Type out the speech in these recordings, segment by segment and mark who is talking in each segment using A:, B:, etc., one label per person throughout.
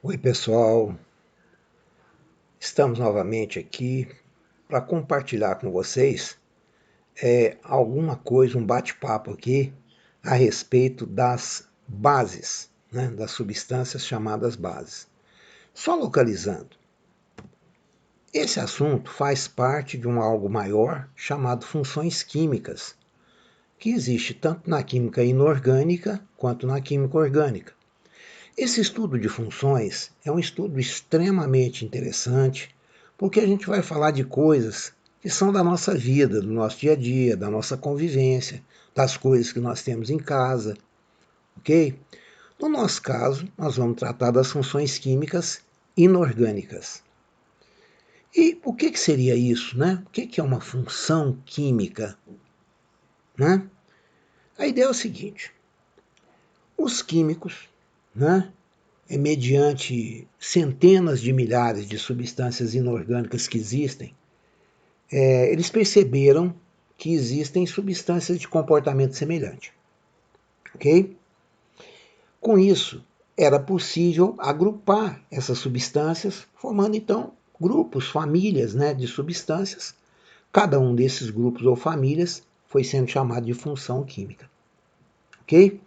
A: Oi, pessoal. Estamos novamente aqui para compartilhar com vocês alguma coisa, um bate-papo aqui a respeito das bases, né, das substâncias chamadas bases. Só localizando. Esse assunto faz parte de algo maior chamado funções químicas, que existe tanto na química inorgânica quanto na química orgânica. Esse estudo de funções é um estudo extremamente interessante, porque a gente vai falar de coisas que são da nossa vida, do nosso dia a dia, da nossa convivência, das coisas que nós temos em casa, ok? No nosso caso, nós vamos tratar das funções químicas inorgânicas. E o que seria isso, né? O que é uma função química, né? A ideia é o seguinte: os químicos, né, mediante centenas de milhares de substâncias inorgânicas que existem, eles perceberam que existem substâncias de comportamento semelhante. Ok? Com isso, era possível agrupar essas substâncias, formando então grupos, famílias, né, de substâncias. Cada um desses grupos ou famílias foi sendo chamado de função química. Ok?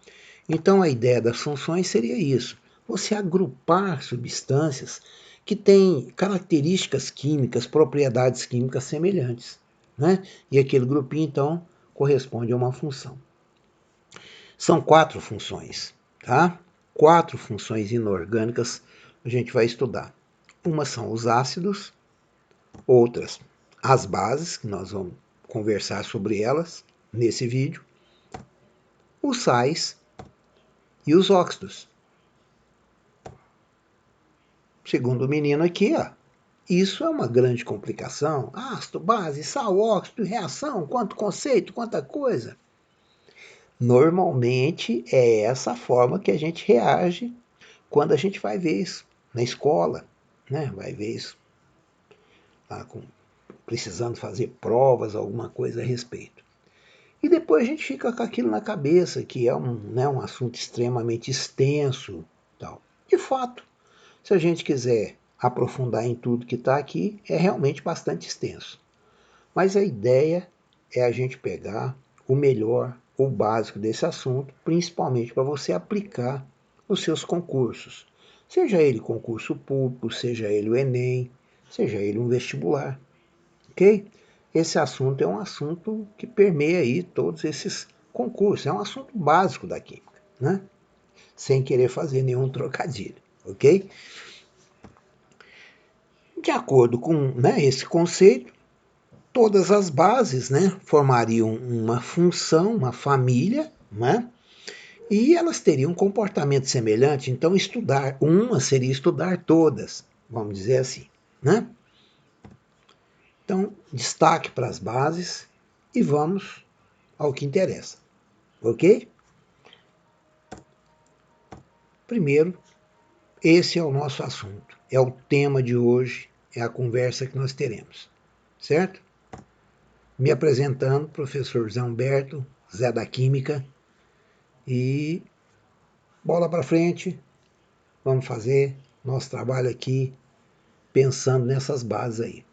A: Então a ideia das funções seria isso: você agrupar substâncias que têm características químicas, propriedades químicas semelhantes, né? E aquele grupinho então corresponde a uma função. São 4 funções, tá? 4 funções inorgânicas a gente vai estudar. Uma são os ácidos, outras as bases, que nós vamos conversar sobre elas nesse vídeo, os sais e os óxidos. Segundo o menino aqui, ó, isso é uma grande complicação. Ácido, base, sal, óxido, reação, quanto conceito, quanta coisa. Normalmente é essa forma que a gente reage quando a gente vai ver isso na escola, né? Vai ver isso lá precisando fazer provas, alguma coisa a respeito. E depois a gente fica com aquilo na cabeça, que é um assunto extremamente extenso. Tal. De fato, se a gente quiser aprofundar em tudo que está aqui, é realmente bastante extenso. Mas a ideia é a gente pegar o melhor, o básico desse assunto, principalmente para você aplicar nos seus concursos. Seja ele concurso público, seja ele o Enem, seja ele um vestibular. Ok? Esse assunto é um assunto que permeia aí todos esses concursos. É um assunto básico da química, né? Sem querer fazer nenhum trocadilho. Ok? De acordo com, né, esse conceito, todas as bases, né, formariam uma função, uma família, né, e elas teriam um comportamento semelhante. Então, estudar uma seria estudar todas, vamos dizer assim. Né? Então, destaque para as bases e vamos ao que interessa. Ok? Primeiro, esse é o nosso assunto, é o tema de hoje, é a conversa que nós teremos. Certo? Me apresentando, professor Zé Humberto, Zé da Química, e bola para frente, vamos fazer nosso trabalho aqui pensando nessas bases aí.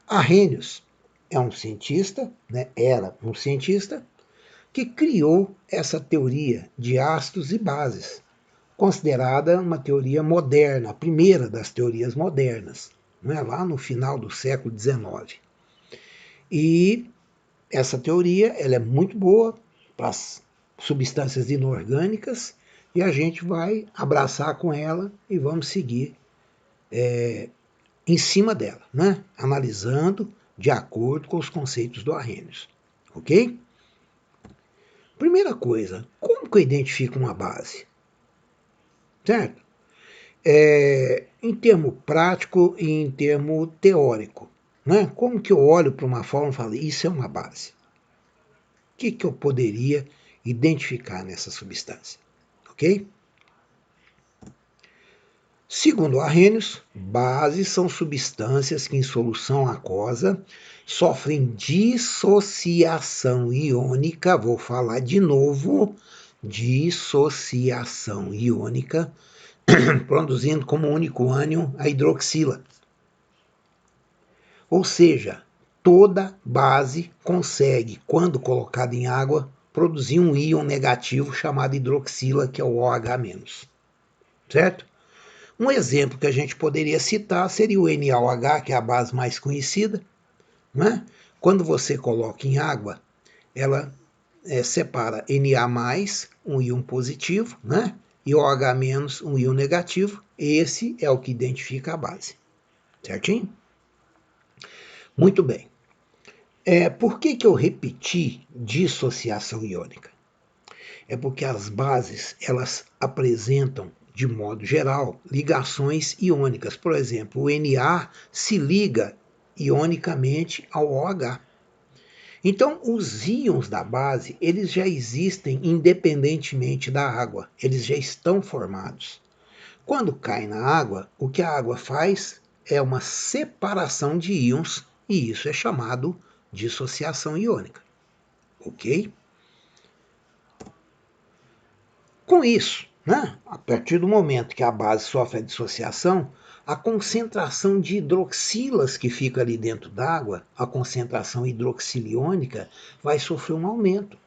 A: Arrhenius é um cientista, né, era um cientista, que criou essa teoria de ácidos e bases, considerada uma teoria moderna, a primeira das teorias modernas, né, lá no final do século XIX. E essa teoria ela é muito boa para as substâncias inorgânicas e a gente vai abraçar com ela e vamos seguir em cima dela, né? Analisando de acordo com os conceitos do Arrhenius. Ok? Primeira coisa, como que eu identifico uma base? Certo? Em termo prático e em termo teórico. Né? Como que eu olho para uma forma e falo, isso é uma base? O que eu poderia identificar nessa substância? Ok? Segundo Arrhenius, bases são substâncias que em solução aquosa sofrem dissociação iônica, vou falar de novo, dissociação iônica, produzindo como único ânion a hidroxila. Ou seja, toda base consegue, quando colocada em água, produzir um íon negativo chamado hidroxila, que é o OH-, certo? Um exemplo que a gente poderia citar seria o NaOH, que é a base mais conhecida, né? Quando você coloca em água, ela separa Na+, um íon positivo, né? E OH-, um íon negativo. Esse é o que identifica a base. Certinho? Muito bem. Por que eu repeti dissociação iônica? É porque as bases, elas apresentam, de modo geral, ligações iônicas. Por exemplo, o Na se liga ionicamente ao OH. Então, os íons da base, eles já existem independentemente da água, eles já estão formados. Quando cai na água, o que a água faz é uma separação de íons, e isso é chamado dissociação iônica. Ok? Com isso, né, a partir do momento que a base sofre a dissociação, a concentração de hidroxilas que fica ali dentro d'água, a concentração hidroxiliônica, vai sofrer um aumento.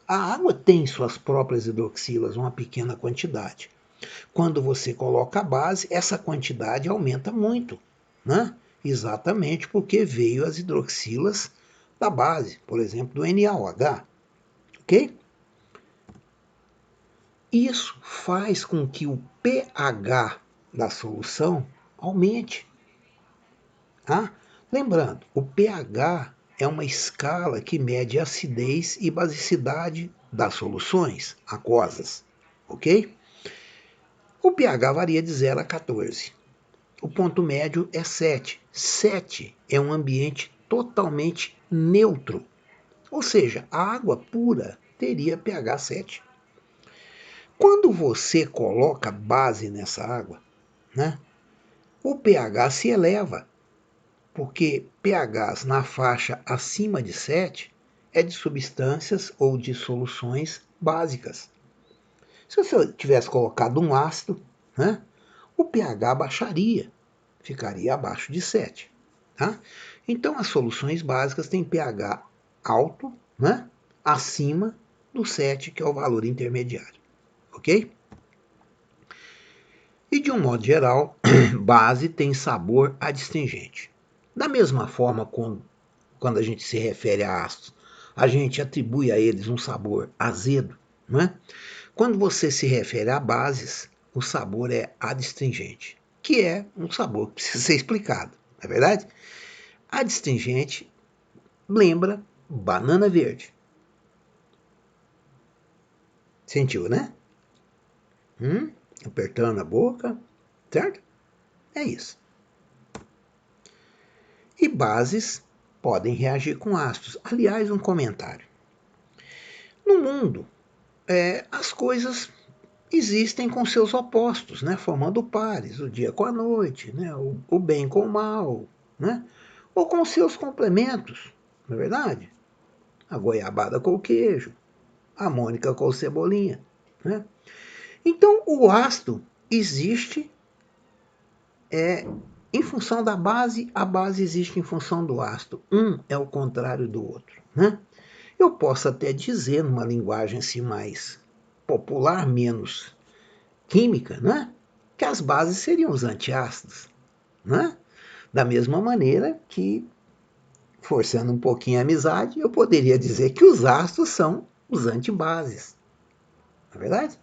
A: A água tem suas próprias hidroxilas, uma pequena quantidade. Quando você coloca a base, essa quantidade aumenta muito, né? Exatamente porque veio as hidroxilas da base, por exemplo, do NaOH, ok? Isso faz com que o pH da solução aumente. Tá? Lembrando, o pH é uma escala que mede a acidez e basicidade das soluções aquosas, ok? O pH varia de 0 a 14. O ponto médio é 7. 7 é um ambiente totalmente neutro, ou seja, a água pura teria pH 7. Quando você coloca base nessa água, né, o pH se eleva, porque pHs na faixa acima de 7 é de substâncias ou de soluções básicas. Se você tivesse colocado um ácido, né, o pH baixaria, ficaria abaixo de 7. Tá? Então, as soluções básicas têm pH alto, né, acima do 7, que é o valor intermediário. Ok? E, de um modo geral, base tem sabor adstringente. Da mesma forma, quando a gente se refere a ácidos, a gente atribui a eles um sabor azedo, não é? Quando você se refere a bases, o sabor é adstringente, que é um sabor que precisa ser explicado, não é verdade? Adstringente lembra banana verde. Sentiu, né? Apertando a boca, certo? É isso. E bases podem reagir com ácidos. Aliás, um comentário. No mundo, as coisas existem com seus opostos, né? Formando pares, o dia com a noite, né? o bem com o mal, né? Ou com seus complementos, não é verdade? A goiabada com o queijo, a mônica com o cebolinha. Né? Então, o ácido existe em função da base, a base existe em função do ácido. Um é o contrário do outro. Né? Eu posso até dizer, numa linguagem assim mais popular, menos química, né, que as bases seriam os antiácidos. Né? Da mesma maneira que, forçando um pouquinho a amizade, eu poderia dizer que os ácidos são os antibases. Não é verdade?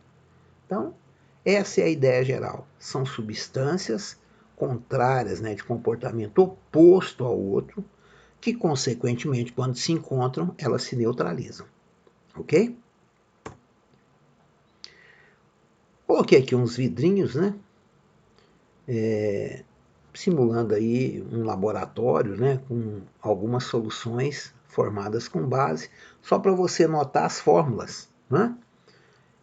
A: Então, essa é a ideia geral. São substâncias contrárias, né, de comportamento oposto ao outro, que, consequentemente, quando se encontram, elas se neutralizam. Ok? Coloquei aqui uns vidrinhos, né? Simulando aí um laboratório, né? Com algumas soluções formadas com base, só para você notar as fórmulas, né?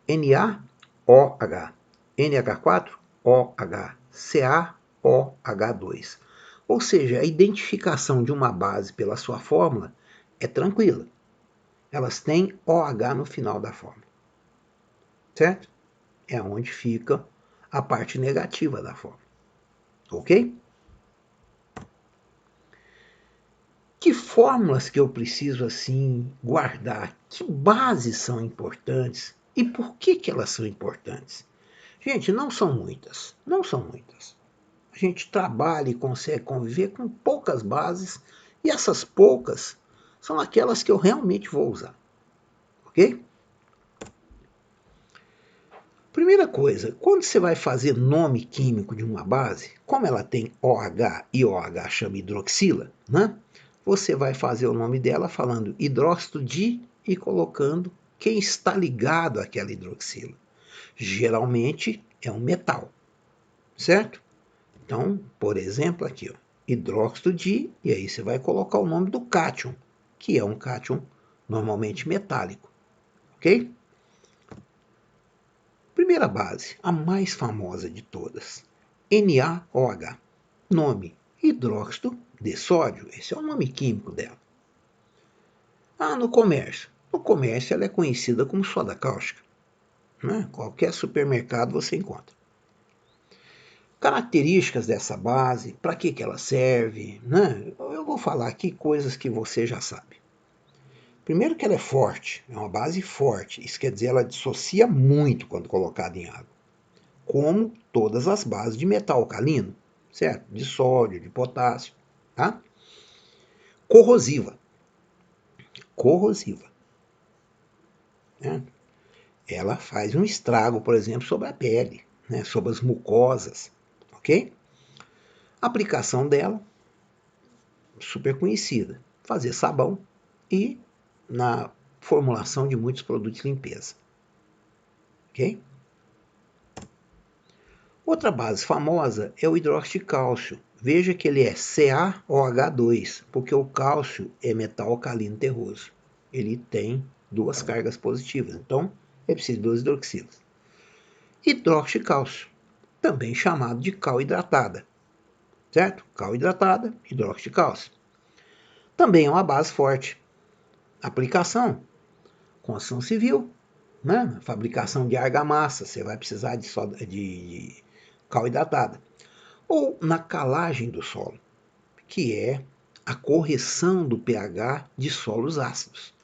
A: NaOH, NH4OH, CaOH2. Ou seja, a identificação de uma base pela sua fórmula é tranquila. Elas têm OH no final da fórmula. Certo? É onde fica a parte negativa da fórmula. Ok? Que fórmulas que eu preciso assim guardar? Que bases são importantes? E por que elas são importantes? Gente, não são muitas. Não são muitas. A gente trabalha e consegue conviver com poucas bases, e essas poucas são aquelas que eu realmente vou usar. Ok? Primeira coisa, quando você vai fazer nome químico de uma base, como ela tem OH e OH chama hidroxila, né? Você vai fazer o nome dela falando hidróxido de e colocando quem está ligado àquela hidroxila. Geralmente é um metal, certo? Então, por exemplo, aqui, ó, hidróxido de, e aí você vai colocar o nome do cátion, que é um cátion normalmente metálico, ok? Primeira base, a mais famosa de todas, NaOH. Nome, hidróxido de sódio. Esse é o nome químico dela. No comércio. No comércio ela é conhecida como soda cáustica. Né? Qualquer supermercado você encontra. Características dessa base, para que ela serve, né? Eu vou falar aqui coisas que você já sabe. Primeiro que ela é forte, é uma base forte. Isso quer dizer, ela dissocia muito quando colocada em água. Como todas as bases de metal alcalino, certo? De sódio, de potássio, tá? Corrosiva. Corrosiva. Né? Ela faz um estrago, por exemplo, sobre a pele, né? Sobre as mucosas, ok? A aplicação dela, super conhecida, fazer sabão e na formulação de muitos produtos de limpeza, ok? Outra base famosa é o hidróxido de cálcio. Veja que ele é CaOH2, porque o cálcio é metal alcalino terroso. Ele tem duas cargas positivas, então é preciso duas hidroxilas. Hidróxido de cálcio, também chamado de cal hidratada, certo? Cal hidratada, hidróxido de cálcio. Também é uma base forte. Aplicação, construção civil, né? Fabricação de argamassa, você vai precisar de cal hidratada. Ou na calagem do solo, que é a correção do pH de solos ácidos.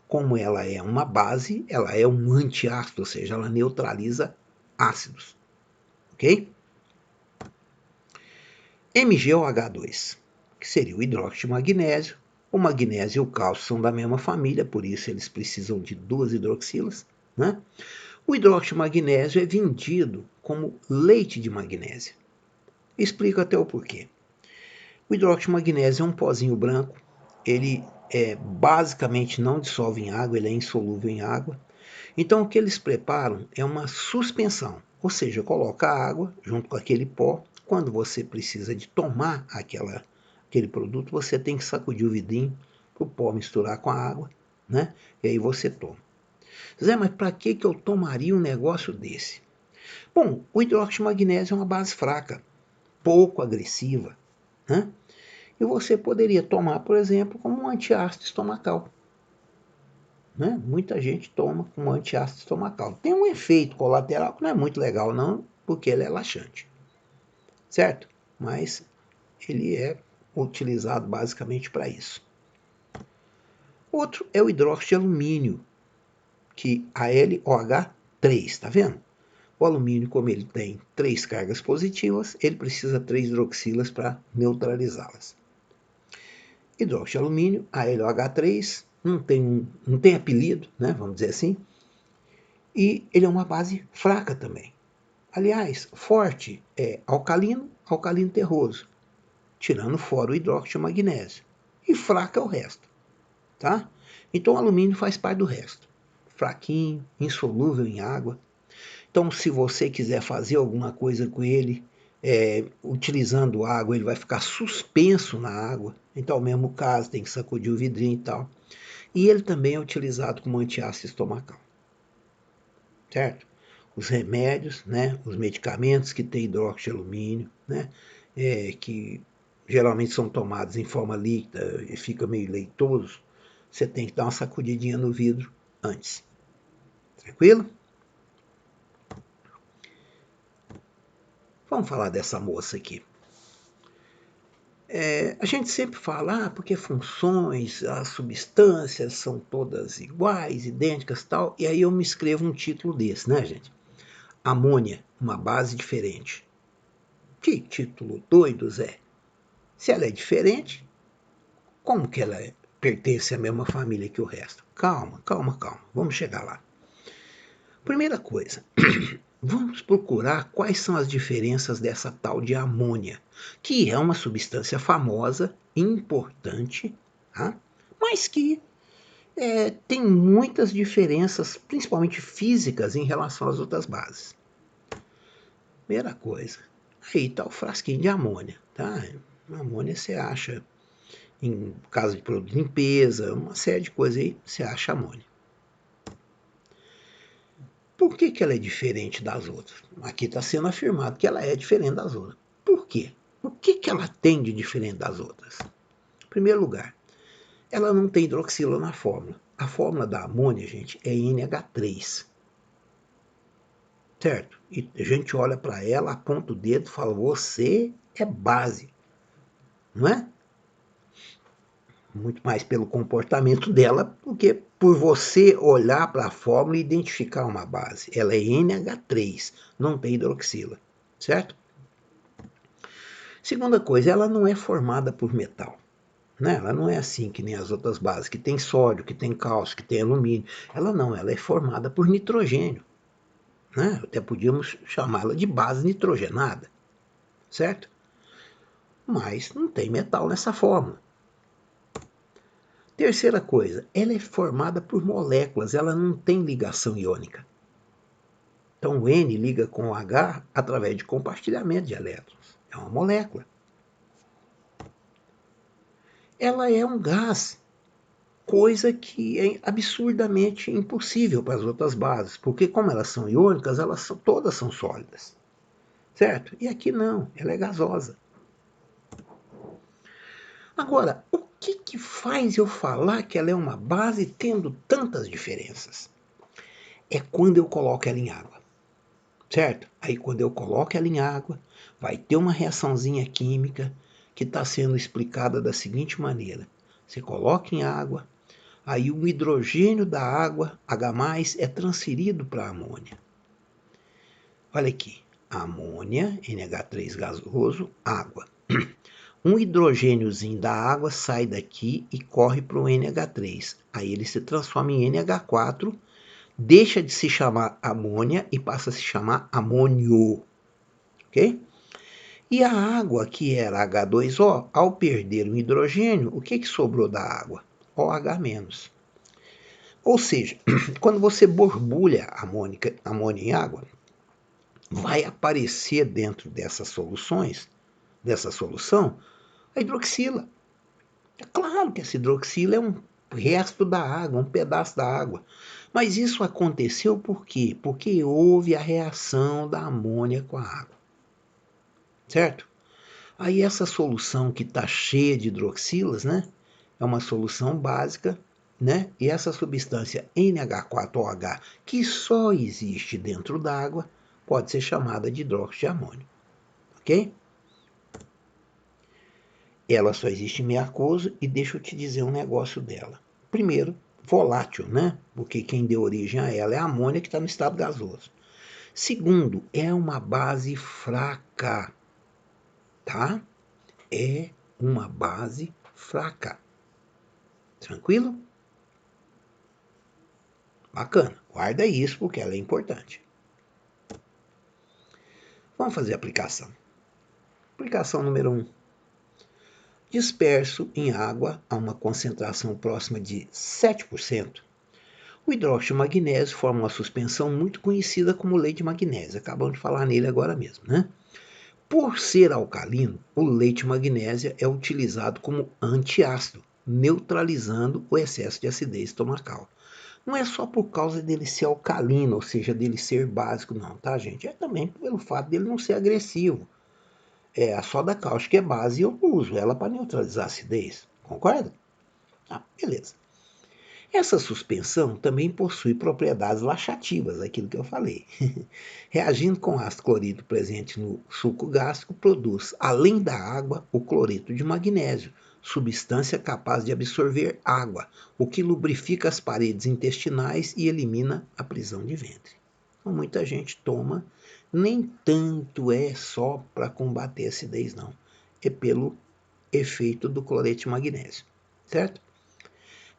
A: Como ela é uma base, ela é um antiácido, ou seja, ela neutraliza ácidos. Ok? MgOH2, que seria o hidróxido de magnésio. O magnésio e o cálcio são da mesma família, por isso eles precisam de duas hidroxilas. Né? O hidróxido de magnésio é vendido como leite de magnésio. Explico até o porquê. O hidróxido de magnésio é um pozinho branco, ele basicamente não dissolve em água, ele é insolúvel em água. Então o que eles preparam é uma suspensão, ou seja, coloca a água junto com aquele pó. Quando você precisa de tomar aquele produto, você tem que sacudir o vidrinho para o pó misturar com a água, né? E aí você toma. Zé, mas para que eu tomaria um negócio desse? Bom, o hidróxido de magnésio é uma base fraca, pouco agressiva, né? E você poderia tomar, por exemplo, como um antiácido estomacal. Né? Muita gente toma como antiácido estomacal. Tem um efeito colateral que não é muito legal, não, porque ele é laxante. Certo? Mas ele é utilizado basicamente para isso. Outro é o hidróxido de alumínio, que AlOH3, está vendo? O alumínio, como ele tem 3 cargas positivas, ele precisa 3 hidroxilas para neutralizá-las. Hidróxido de alumínio, AlOH3, não tem apelido, né, vamos dizer assim, e ele é uma base fraca também. Aliás, forte é alcalino, alcalino terroso, tirando fora o hidróxido de magnésio, e fraca é o resto, tá? Então o alumínio faz parte do resto, fraquinho, insolúvel em água. Então, se você quiser fazer alguma coisa com ele, utilizando água, ele vai ficar suspenso na água. Então, no mesmo caso, tem que sacudir o vidrinho e tal. E ele também é utilizado como antiácido estomacal. Certo? Os remédios, né? Os medicamentos que têm hidróxido de alumínio, né? Que geralmente são tomados em forma líquida e fica meio leitoso, você tem que dar uma sacudidinha no vidro antes. Tranquilo? Vamos falar dessa moça aqui. A gente sempre fala, porque funções, as substâncias são todas iguais, idênticas e tal, e aí eu me escrevo um título desse, né, gente? Amônia, uma base diferente. Que título doido, Zé? Se ela é diferente, como que ela pertence à mesma família que o resto? Calma, calma, calma, vamos chegar lá. Primeira coisa, vamos procurar quais são as diferenças dessa tal de amônia, que é uma substância famosa, importante, tá? Mas que tem muitas diferenças, principalmente físicas, em relação às outras bases. Primeira coisa, aí está o frasquinho de amônia. Tá? Amônia você acha em caso de produto de limpeza, uma série de coisas aí, você acha amônia. Por que ela é diferente das outras? Aqui está sendo afirmado que ela é diferente das outras. Por quê? O que ela tem de diferente das outras? Em primeiro lugar, ela não tem hidroxila na fórmula. A fórmula da amônia, gente, é NH3. Certo? E a gente olha para ela, aponta o dedo e fala, você é base. Não é? Muito mais pelo comportamento dela do que por você olhar para a fórmula e identificar uma base. Ela é NH3, não tem hidroxila, certo? Segunda coisa, ela não é formada por metal. Né? Ela não é assim que nem as outras bases, que tem sódio, que tem cálcio, que tem alumínio. Ela não, ela é formada por nitrogênio. Né? Até podíamos chamá-la de base nitrogenada, certo? Mas não tem metal nessa fórmula. Terceira coisa, ela é formada por moléculas, ela não tem ligação iônica. Então o N liga com o H através de compartilhamento de elétrons. É uma molécula. Ela é um gás, coisa que é absurdamente impossível para as outras bases, porque como elas são iônicas, todas são sólidas. Certo? E aqui não, ela é gasosa. Agora, o que faz eu falar que ela é uma base tendo tantas diferenças? É quando eu coloco ela em água. Certo? Aí quando eu coloco ela em água, vai ter uma reaçãozinha química que está sendo explicada da seguinte maneira. Você coloca em água, aí o hidrogênio da água, H+, é transferido para a amônia. Olha aqui, amônia, NH3 gasoso, água. Um hidrogêniozinho da água sai daqui e corre para o NH3. Aí ele se transforma em NH4, deixa de se chamar amônia e passa a se chamar amônio. Ok? E a água, que era H2O, ao perder o hidrogênio, o que sobrou da água? OH-. Ou seja, quando você borbulha amônia em água, vai aparecer dentro dessas soluções, dessa solução, a hidroxila. É claro que essa hidroxila é um resto da água, um pedaço da água. Mas isso aconteceu por quê? Porque houve a reação da amônia com a água. Certo? Aí essa solução que está cheia de hidroxilas, né? É uma solução básica, né? E essa substância NH4OH, que só existe dentro d'água, pode ser chamada de hidróxido de amônio. Ok? Ela só existe em aquoso e deixa eu te dizer um negócio dela. Primeiro, volátil, né? Porque quem deu origem a ela é a amônia que está no estado gasoso. Segundo, é uma base fraca, tá? É uma base fraca. Tranquilo? Bacana. Guarda isso porque ela é importante. Vamos fazer a aplicação. Aplicação número 1. Disperso em água a uma concentração próxima de 7%. O hidróxido de magnésio forma uma suspensão muito conhecida como leite de magnésio. Acabamos de falar nele agora mesmo, né? Por ser alcalino, o leite de magnésia é utilizado como antiácido, neutralizando o excesso de acidez estomacal. Não é só por causa dele ser alcalino, ou seja, dele ser básico, não, tá, gente? É também pelo fato dele não ser agressivo. A soda cáustica é base e eu uso ela para neutralizar a acidez. Concorda? Ah, beleza. Essa suspensão também possui propriedades laxativas, aquilo que eu falei. Reagindo com ácido clorídrico presente no suco gástrico, produz, além da água, o cloreto de magnésio, substância capaz de absorver água, o que lubrifica as paredes intestinais e elimina a prisão de ventre. Então, muita gente toma, nem tanto é só para combater a acidez, não. É pelo efeito do cloreto de magnésio, certo?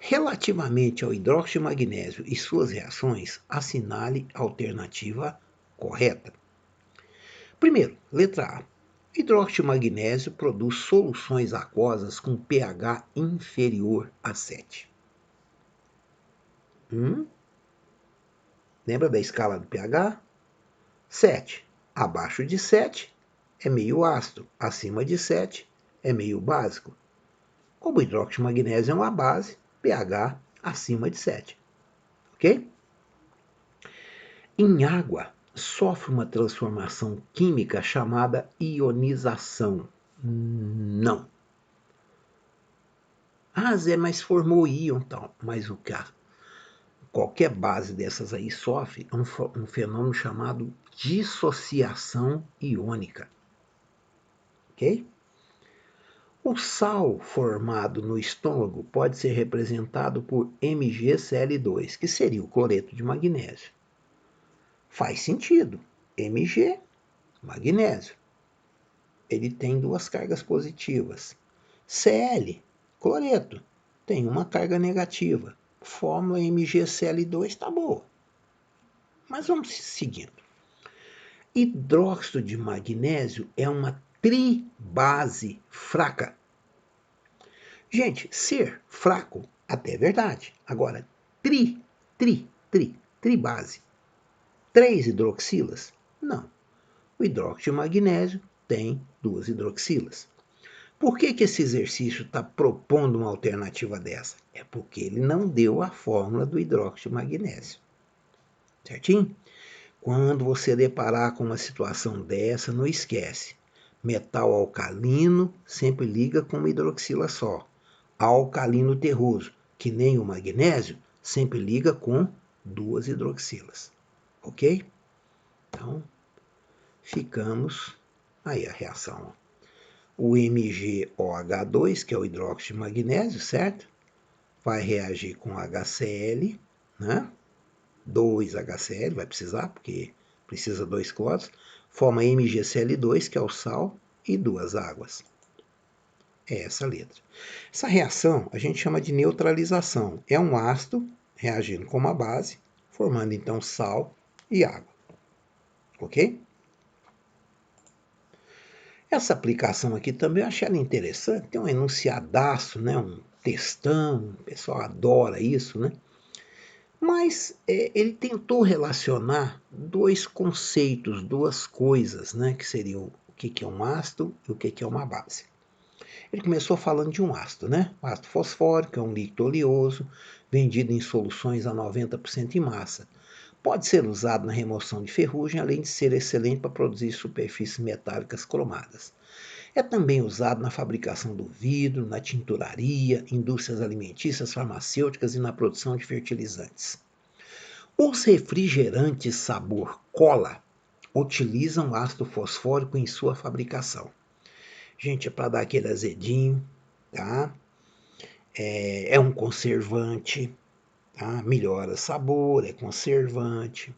A: Relativamente ao hidróxido de magnésio e suas reações, assinale a alternativa correta. Primeiro, letra A. Hidróxido de magnésio produz soluções aquosas com pH inferior a 7. Lembra da escala do pH? 7. Abaixo de 7 é meio ácido, acima de 7 é meio básico. Como o hidróxido de magnésio é uma base, pH acima de 7. Ok? Em água, sofre uma transformação química chamada ionização. Não. Ah, Zé, mas formou íon tal. Mas o que qualquer base dessas aí sofre um fenômeno chamado dissociação iônica. Ok? O sal formado no estômago pode ser representado por MgCl2, que seria o cloreto de magnésio. Faz sentido. Mg, magnésio. Ele tem duas cargas positivas. Cl, cloreto, tem uma carga negativa. Fórmula MgCl2 está boa. Mas vamos seguindo. Hidróxido de magnésio é uma tribase fraca. Gente, ser fraco até é verdade. Agora, tribase. 3 hidroxilas? Não. O hidróxido de magnésio tem 2 hidroxilas. Por que esse exercício está propondo uma alternativa dessa? É porque ele não deu a fórmula do hidróxido de magnésio. Certinho? Quando você deparar com uma situação dessa, não esquece. Metal alcalino sempre liga com uma hidroxila só. Alcalino terroso, que nem o magnésio, sempre liga com 2 hidroxilas. Ok? Então, ficamos aí a reação. O MgOH2, que é o hidróxido de magnésio, certo? Vai reagir com HCl, né? 2HCl, vai precisar, porque precisa 2 cloros. Forma MgCl2, que é o sal, e 2 águas. É essa letra. Essa reação a gente chama de neutralização. É um ácido reagindo com uma base, formando então sal e água. Ok? Essa aplicação aqui também eu achei ela interessante, tem um enunciadaço, né? Um textão, o pessoal adora isso, né? Mas ele tentou relacionar dois conceitos, duas coisas, né? Que seriam o que é um ácido e o que é uma base. Ele começou falando de um ácido, né? O ácido fosfórico é um líquido oleoso, vendido em soluções a 90% em massa. Pode ser usado na remoção de ferrugem, além de ser excelente para produzir superfícies metálicas cromadas. É também usado na fabricação do vidro, na tinturaria, indústrias alimentícias, farmacêuticas e na produção de fertilizantes. Os refrigerantes sabor cola utilizam ácido fosfórico em sua fabricação. Gente, é para dar aquele azedinho, tá? É um conservante, tá? Melhora sabor, é conservante.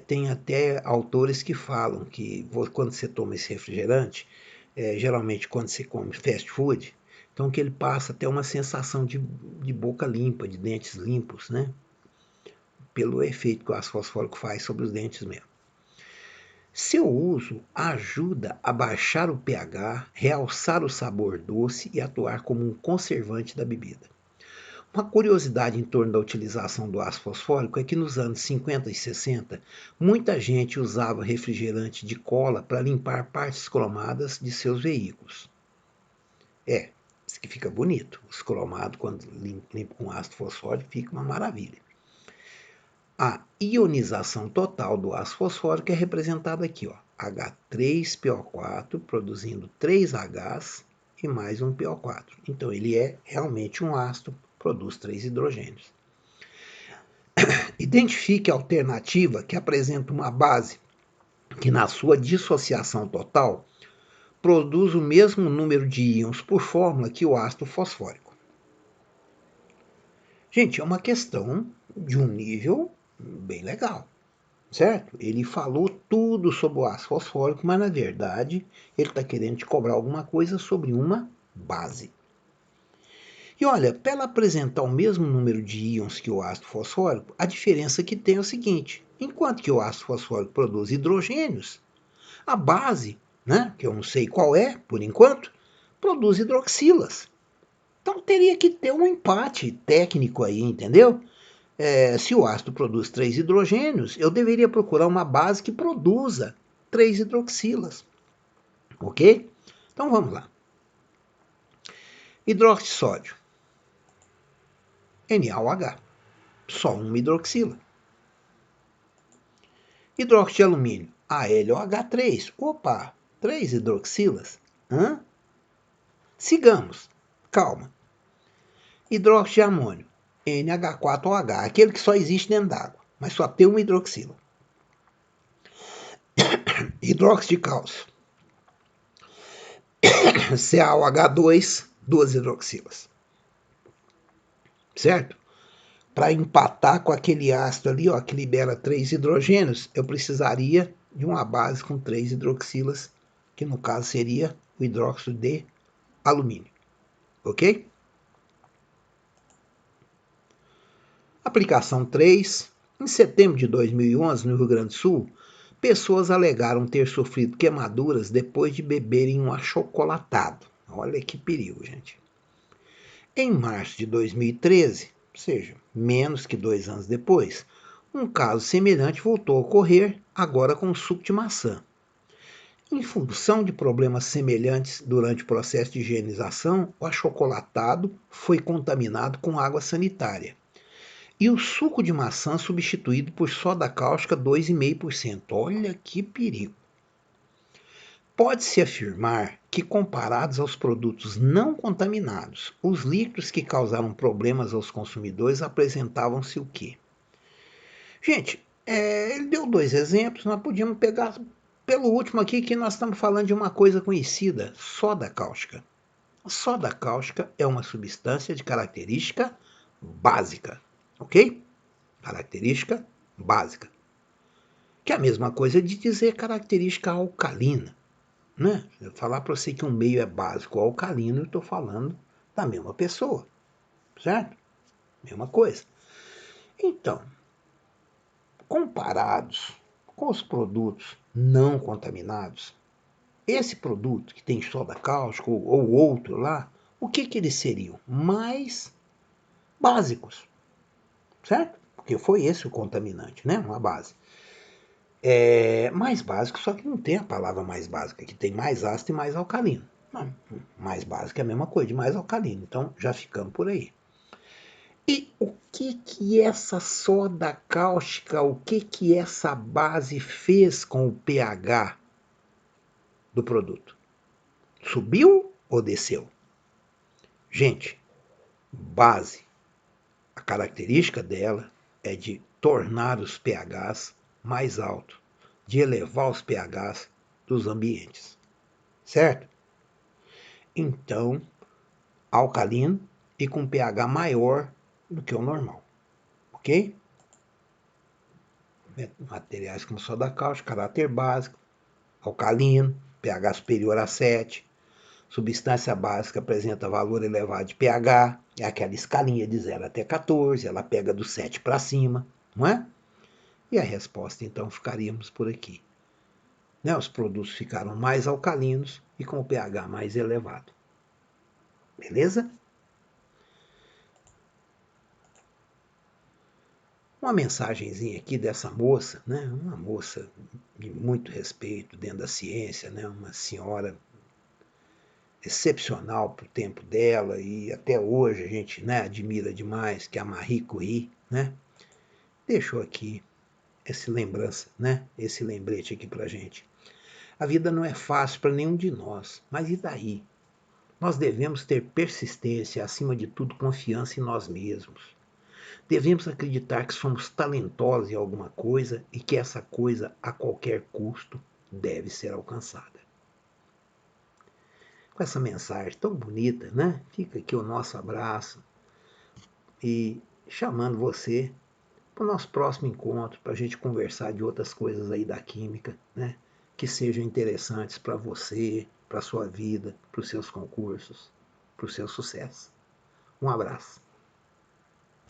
A: Tem até autores que falam que quando você toma esse refrigerante, geralmente quando você come fast food, então que ele passa até uma sensação de boca limpa, de dentes limpos, né? Pelo efeito que o ácido fosfórico faz sobre os dentes mesmo. Seu uso ajuda a baixar o pH, realçar o sabor doce e atuar como um conservante da bebida. Uma curiosidade em torno da utilização do ácido fosfórico é que nos anos 50 e 60, muita gente usava refrigerante de cola para limpar partes cromadas de seus veículos. Isso que fica bonito. Os cromados, quando limpa com ácido fosfórico, fica uma maravilha. A ionização total do ácido fosfórico é representada aqui, ó, H3PO4 produzindo 3 Hs e mais um PO4. Então ele é realmente um ácido produz 3 hidrogênios. Identifique a alternativa que apresenta uma base que, na sua dissociação total, produz o mesmo número de íons por fórmula que o ácido fosfórico. Gente, é uma questão de um nível bem legal, certo? Ele falou tudo sobre o ácido fosfórico, mas na verdade ele está querendo te cobrar alguma coisa sobre uma base. E olha, para ela apresentar o mesmo número de íons que o ácido fosfórico, a diferença que tem é o seguinte: enquanto que o ácido fosfórico produz hidrogênios, a base, né, que eu não sei qual é por enquanto, produz hidroxilas. Então teria que ter um empate técnico aí, entendeu? Se o ácido produz 3 hidrogênios, eu deveria procurar uma base que produza 3 hidroxilas. Ok? Então vamos lá. Hidróxido de sódio, NaOH, só uma hidroxila. Hidróxido de alumínio, AlOH3, opa, 3 hidroxilas. Sigamos, calma. Hidróxido de amônio, NH4OH, aquele que só existe dentro d'água, mas só tem uma hidroxila. Hidróxido de cálcio, CaOH2, 2 hidroxilas. Certo? Para empatar com aquele ácido ali, ó, que libera 3 hidrogênios, eu precisaria de uma base com 3 hidroxilas, que no caso seria o hidróxido de alumínio. Ok? Aplicação 3. Em setembro de 2011, no Rio Grande do Sul, pessoas alegaram ter sofrido queimaduras depois de beberem um achocolatado. Olha que perigo, gente. Em março de 2013, ou seja, menos que 2 anos depois, um caso semelhante voltou a ocorrer, agora com suco de maçã. Em função de problemas semelhantes durante o processo de higienização, o achocolatado foi contaminado com água sanitária. E o suco de maçã substituído por soda cáustica 2,5%. Olha que perigo! Pode-se afirmar que, comparados aos produtos não contaminados, os líquidos que causaram problemas aos consumidores apresentavam-se o quê? Gente, ele deu 2 exemplos, nós podíamos pegar pelo último aqui, que nós estamos falando de uma coisa conhecida, soda cáustica. A soda cáustica é uma substância de característica básica, ok? Característica básica. Que é a mesma coisa de dizer característica alcalina. Né? Eu falar para você que um meio é básico ou alcalino, eu estou falando da mesma pessoa, certo? Mesma coisa. Então, comparados com os produtos não contaminados, esse produto que tem soda cáustica ou outro lá, o que eles seriam? Mais básicos, certo? Porque foi esse o contaminante, né? Uma base. Mais básico, só que não tem a palavra mais básica, que tem mais ácido e mais alcalino. Não, mais básico é a mesma coisa de mais alcalino, então já ficamos por aí. E o que essa soda cáustica, o que essa base fez com o pH do produto? Subiu ou desceu? Gente, base, a característica dela é de tornar os pHs mais altos, de elevar os pHs dos ambientes, certo? Então, alcalino e com pH maior do que o normal, ok? Materiais como soda cáustica, caráter básico, alcalino, pH superior a 7, substância básica apresenta valor elevado de pH, é aquela escalinha de 0 até 14, ela pega do 7 para cima, não é? E a resposta, então, ficaríamos por aqui. Né? Os produtos ficaram mais alcalinos e com o pH mais elevado. Beleza? Uma mensagenzinha aqui dessa moça, né? Uma moça de muito respeito dentro da ciência, né? Uma senhora excepcional para o tempo dela e até hoje a gente, né, admira demais, que é a Marie Curie, né? Deixou aqui essa lembrança, né? Esse lembrete aqui para gente. A vida não é fácil para nenhum de nós, mas e daí? Nós devemos ter persistência, acima de tudo, confiança em nós mesmos. Devemos acreditar que somos talentosos em alguma coisa e que essa coisa, a qualquer custo, deve ser alcançada. Com essa mensagem tão bonita, né? Fica aqui o nosso abraço e chamando você para o nosso próximo encontro, para a gente conversar de outras coisas aí da química, né? Que sejam interessantes para você, para a sua vida, para os seus concursos, para o seu sucesso. Um abraço.